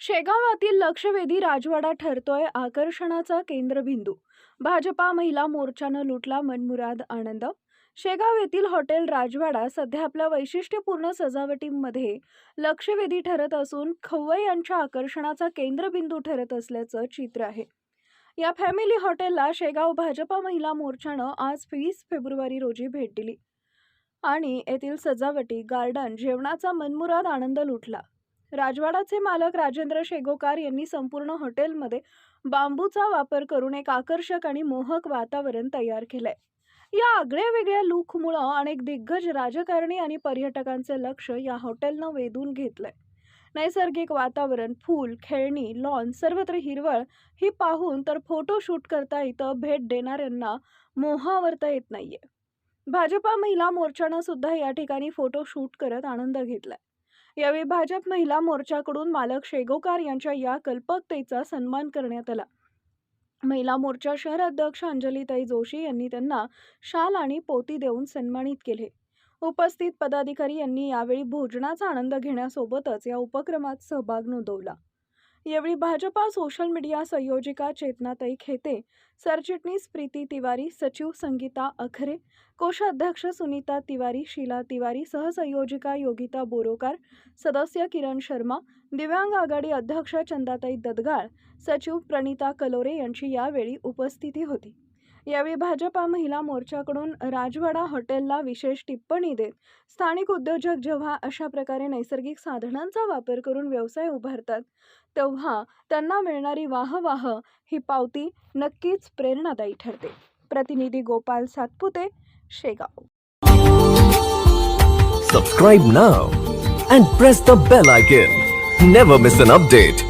शेगावातील लक्षवेधी राजवाडा ठरतोय आकर्षणाचा केंद्रबिंदू. भाजपा महिला मोर्चानं लुटला मनमुराद आनंद. शेगाव येथील हॉटेल राजवाडा सध्या आपल्या वैशिष्ट्यपूर्ण सजावटीमध्ये लक्षवेधी ठरत असून खवय्यांच्या आकर्षणाचा केंद्रबिंदू ठरत असल्याचं चित्र आहे. या फॅमिली हॉटेलला शेगाव भाजपा महिला मोर्चानं आज 20 फेब्रुवारी रोजी भेट दिली आणि येथील सजावटी, गार्डन, जेवणाचा मनमुराद आनंद लुटला. राजवाडाचे मालक राजेंद्र शेगोकार यांनी संपूर्ण हॉटेलमध्ये बांबूचा वापर करून एक आकर्षक आणि मोहक वातावरण तयार केलंय. या आगळ्या वेगळ्या लुकमुळे अनेक दिग्गज राजकारणी आणि पर्यटकांचे लक्ष या हॉटेलनं वेधून घेतलंय. नैसर्गिक वातावरण, फूल, खेळणी, लॉन, सर्वत्र हिरवळ ही पाहून तर फोटो शूट करता इथं भेट देणाऱ्यांना मोहावरता येत नाहीये. भाजपा महिला मोर्चानं सुद्धा या ठिकाणी फोटो शूट करत आनंद घेतलाय. यावेळी भाजप महिला मोर्चाकडून मालक शेगोकार यांच्या या कल्पकतेचा सन्मान करण्यात आला. महिला मोर्चा शहर अध्यक्ष अंजलीताई जोशी यांनी त्यांना शाल आणि पोती देऊन सन्मानित केले. उपस्थित पदाधिकारी यांनी यावेळी भोजनाचा आनंद घेण्यासोबतच या उपक्रमात सहभाग नोंदवला. यावेळी भाजपा सोशल मीडिया संयोजिका चेतनाताई खेते, सरचिटणीस प्रीती तिवारी, सचिव संगीता अखरे, कोषाध्यक्ष सुनीता तिवारी, शीला तिवारी, सहसंयोजिका योगिता बोरोकार, सदस्य किरण शर्मा, दिव्यांग आघाडी अध्यक्ष चंदाताई ददगाळ, सचिव प्रणिता कलोरे यांची यावेळी उपस्थिती होती. यावेळी भाजपा महिला मोर्चाकडून राजवाडा हॉटेलला विशेष टिप्पणी देत स्थानिक उद्योजक जेव्हा अशा प्रकारे नैसर्गिक साधनांचा वापर करून व्यवसाय उभारतात तेव्हा त्यांना मिळणारी वाहवाह ही पावती नक्कीच प्रेरणादायी ठरते. प्रतिनिधी Gopal Satpute, Shegaon. Subscribe now and press the bell icon. Never miss an update.